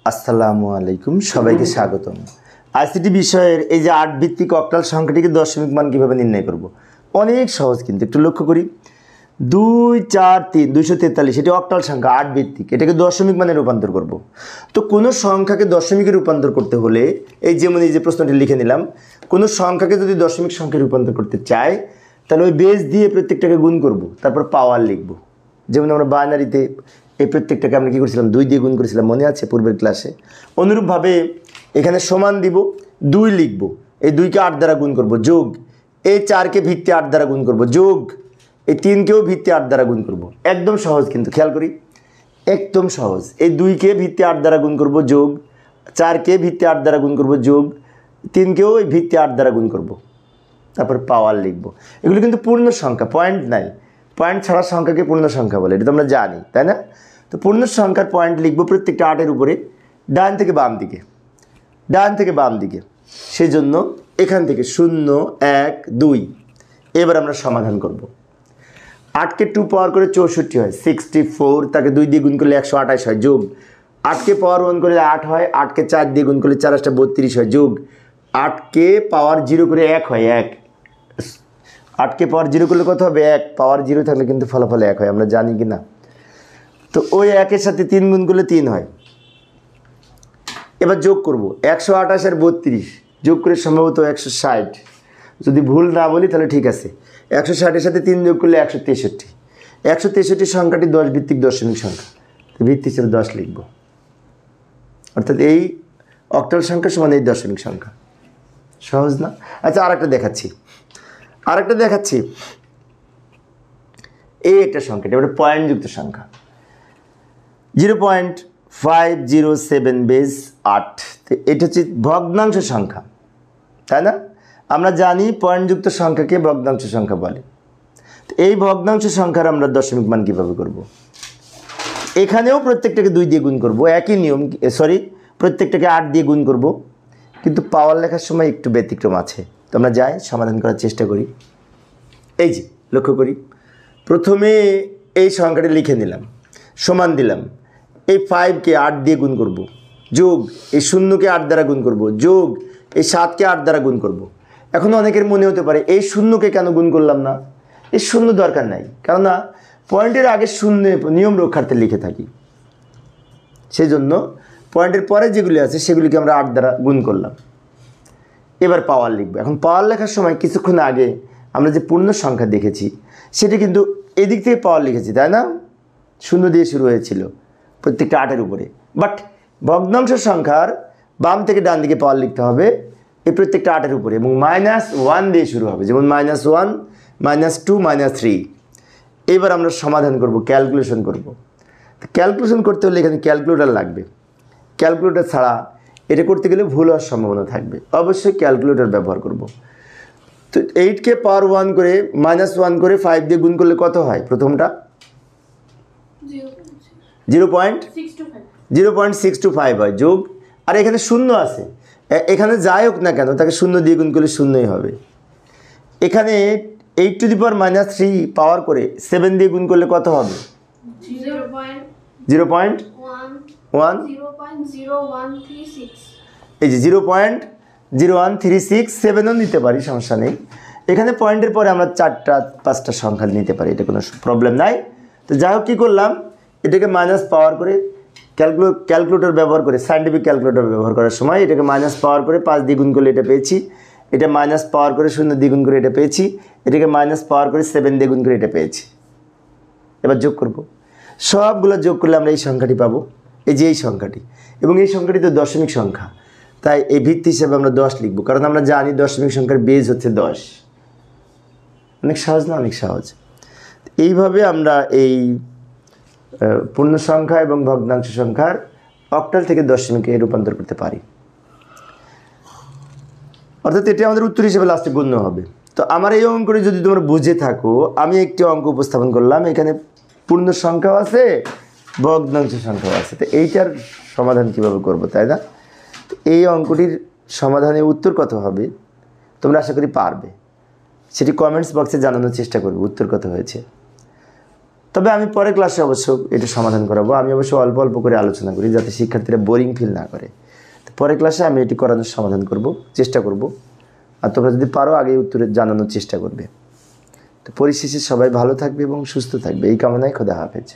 আসসালামু আলাইকুম, সবাইকে স্বাগতম। আইসিটি বিষয়ের এই যে 8 ভিত্তিক অক্টাল সংখ্যাটিকে দশমিক মান কীভাবে নির্ণয় করব, অনেক সহজ। কিন্তু একটু লক্ষ্য করি, 2 4 3 243 এটি অক্টাল সংখ্যা 8 ভিত্তিক, এটাকে দশমিক মানে রূপান্তর করব। তো কোনো সংখ্যাকে দশমিকে রূপান্তর করতে হলে এই যেমন এই যে প্রশ্নটি লিখে নিলাম, কোনো সংখ্যাকে যদি দশমিক সংখ্যায় রূপান্তর করতে চাই তাহলে ওই বেস দিয়ে প্রত্যেকটাকে গুণ করব, তারপর পাওয়ার লিখব। যেমন আমরা বাইনারিতে এই প্রত্যেকটাকে আমরা কী করেছিলাম, 2 দিয়ে গুণ করেছিলাম, মনে আছে পূর্বের ক্লাসে। অনুরূপভাবে এখানে সমান দিব, 2 লিখব, এই 2কে 8 দ্বারা গুণ করব, যোগ এই 4কে ভিত্তি 8 দ্বারা গুণ করব, যোগ এই 3কেও ভিত্তি 8 দ্বারা গুণ করব। একদম সহজ, কিন্তু খেয়াল করি একদম সহজ। এই 2কে ভিত্তি 8 দ্বারা গুণ করব, যোগ 4কে ভিত্তি 8 দ্বারা গুণ করব, যোগ 3কেও এই ভিত্তি 8 দ্বারা গুণ করব, তারপর পাওয়ার লিখব। এগুলো কিন্তু পূর্ণ সংখ্যা, পয়েন্ট নাই। পয়েন্ট ছাড়া সংখ্যাকে পূর্ণ সংখ্যা বলে, এটা তো আমরা জানি, তাই না? তো পূর্ণ সংখ্যার পয়েন্ট লিখব প্রত্যেকটা 8-এর উপরে, ডান থেকে বাম দিকে, ডান থেকে বাম দিকে। সেই জন্য এখান থেকে 0 1 2। এবার আমরা সমাধান করব। 8কে 2 পাওয়ার করে 64 হয়, 64, তাকে 2 দিয়ে গুণ করলে 128 হয়, যোগ 8কে পাওয়ার 1 করলে 8 হয়, 8কে 4 দিয়ে গুণ করলে 4 8 32 হয়, যোগ 8কে পাওয়ার 0 করে 1 হয়, 1। 8কে পাওয়ার 0 করলে কত হবে? 1। পাওয়ার 0 থাকলে কিন্তু ফলাফল 1 হয়, আমরা জানি কি না? তো ওই 1-এর সাথে 3 গুণ করলে 3 হয়। এবার যোগ করব, 128 আর 32 যোগ করে সম্ভবত 160, যদি ভুল না বলি তাহলে ঠিক আছে। 160-এর সাথে 3 যোগ করলে 163। 163 সংখ্যাটি 10 ভিত্তিক দশমিক সংখ্যা, তো ভিত্তি হিসেবে 10 লিখব। অর্থাৎ এই অক্টাল সংখ্যা সমান এই দশমিক সংখ্যা। সহজ না? আচ্ছা, আরেকটা দেখাচ্ছি, এই একটা সংখ্যাটা এবারে পয়েন্টযুক্ত সংখ্যা, 0.507 বেস 8। তো এটা হচ্ছে ভগ্নাংশ সংখ্যা, তাই না? আমরা জানি পয়েন্টযুক্ত সংখ্যাকে ভগ্নাংশ সংখ্যা বলে। তো এই ভগ্নাংশ সংখ্যার আমরা দশমিক মান কীভাবে করব? এখানেও প্রত্যেকটাকে 2 দিয়ে গুণ করব, একই নিয়ম। প্রত্যেকটাকে 8 দিয়ে গুণ করব, কিন্তু পাওয়ার লেখার সময় একটু ব্যতিক্রম আছে। তো আমরা যাই সমাধান করার চেষ্টা করি। এই যে লক্ষ্য করি, প্রথমে এই সংখ্যাটি লিখে নিলাম, সমান দিলাম, এই 5কে 8 দিয়ে গুণ করব, যোগ এই 0কে 8 দ্বারা গুণ করব, যোগ এই 7কে 8 দ্বারা গুণ করব। এখন অনেকের মনে হতে পারে এই 0কে কেন গুণ করলাম না? এই 0 দরকার নাই, কেননা পয়েন্টের আগে 0 নিয়ম রক্ষার্থে লিখে থাকি। সেই জন্য পয়েন্টের পরে যেগুলি আছে সেগুলিকে আমরা 8 দ্বারা গুণ করলাম। এবার পাওয়ার লিখব। এখন পাওয়ার লেখার সময় কিছুক্ষণ আগে আমরা যে পূর্ণ সংখ্যা দেখেছি সেটি কিন্তু এদিক থেকে পাওয়ার লিখেছি, তাই না? 0 দিয়ে শুরু হয়েছিল প্রত্যেকটা 8-এর উপরে। বাট ভগ্নাংশ সংখ্যার বাম থেকে ডান দিকে পাওয়ার লিখতে হবে এই প্রত্যেকটা 8-এর উপরে, এবং -1 দিয়ে শুরু হবে, যেমন -1 -2 -3। এবার আমরা সমাধান করব, ক্যালকুলেশন করব। ক্যালকুলেশন করতে হলে এখানে ক্যালকুলেটর লাগবে। ক্যালকুলেটর ছাড়া এটা করতে গেলে ভুল হওয়ার সম্ভাবনা থাকবে, অবশ্যই ক্যালকুলেটর ব্যবহার করব। তো 8কে পাওয়ার 1 করে -1 করে 5 দিয়ে গুণ করলে কত হয়? প্রথমটা 0.625 হয়, যোগ, আর এখানে 0 আছে, এখানে যাই হোক না কেন তাকে 0 দিয়ে গুণ করলে 0ই হবে। এখানে 8 টু দি পাওয়ার -3 পাওয়ার করে 7 দিয়ে গুণ করলে কত হবে? 0.0136। এই যে 0.0136, 7ও নিতে পারি, সমস্যা নেই। এখানে পয়েন্টের পরে আমরা 4টা 5টা সংখ্যা নিতে পারি, এটা কোনো প্রবলেম নাই। তো যাই হোক, কী করলাম, এটাকে মাইনাস পাওয়ার করে ক্যালকুলেটর ব্যবহার করে, সায়েন্টিফিক ক্যালকুলেটর ব্যবহার করার সময় এটাকে মাইনাস পাওয়ার করে 5 দিয়ে গুণ করলে এটা পেয়েছি, এটা মাইনাস পাওয়ার করে 0 দিয়ে গুণ করে এটা পেয়েছি, এটাকে মাইনাস পাওয়ার করে 7 দিয়ে গুণ করে এটা পেয়েছি। এবার যোগ করব, সবগুলো যোগ করলে আমরা এই সংখ্যাটি পাবো, এই যে এই সংখ্যাটি, এবং এই সংখ্যাটি তো দশমিক সংখ্যা, তাই এই ভিত্তি হিসেবে আমরা 10 লিখব, কারণ আমরা জানি দশমিক সংখ্যার বেজ হচ্ছে 10। অনেক সহজ না? অনেক সহজ। এইভাবে আমরা এই পূর্ণ সংখ্যা এবং ভগ্নাংশ সংখ্যার অক্টাল থেকে দশমিকে রূপান্তর করতে পারি। অর্থাৎ এটি আমাদের উত্তর হিসেবে লাস্টে গণ্য হবে। তো আমার এই অঙ্কটি যদি তোমরা বুঝে থাকো, আমি একটি অঙ্ক উপস্থাপন করলাম, এখানে পূর্ণ সংখ্যাও আছে, ভগ্নাংশ সংখ্যাও আছে। তো এইটার সমাধান কীভাবে করব, তাই না? এই অঙ্কটির সমাধানে উত্তর কত হবে তোমরা আশা করি পারবে, সেটি কমেন্টস বক্সে জানানোর চেষ্টা করবে উত্তর কত হয়েছে। তবে আমি পরের ক্লাসে অবশ্য এটা সমাধান করাবো। আমি অবশ্য অল্প অল্প করে আলোচনা করি যাতে শিক্ষার্থীরা বোরিং ফিল না করে। তো পরের ক্লাসে আমি এটি করানোর সমাধান করব, চেষ্টা করব। আর তোমরা যদি পারো আগে উত্তরে জানানোর চেষ্টা করবে। তো পরিশেষে সবাই ভালো থাকবে এবং সুস্থ থাকবে এই কামনায় খোদা হাফেজ।